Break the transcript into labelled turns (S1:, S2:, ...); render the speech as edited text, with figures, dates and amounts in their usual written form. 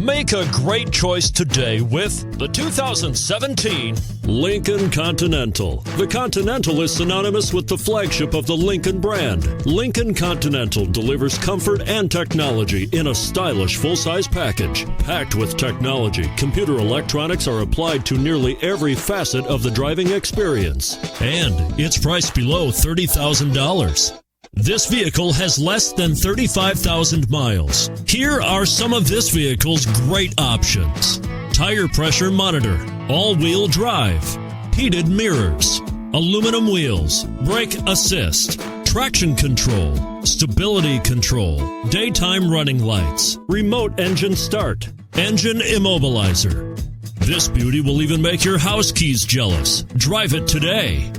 S1: Make a great choice today with the 2017 Lincoln Continental. The Continental is synonymous with the flagship of the Lincoln brand. Lincoln Continental delivers comfort and technology in a stylish full-size package. Packed with technology, computer electronics are applied to nearly every facet of the driving experience. And it's priced below $30,000. This vehicle has less than 35,000 miles. Here are some of this vehicle's great options: tire pressure monitor, all-wheel drive, heated mirrors, aluminum wheels, brake assist, traction control, stability control, daytime running lights, remote engine start, engine immobilizer. This beauty will even make your house keys jealous. Drive it today.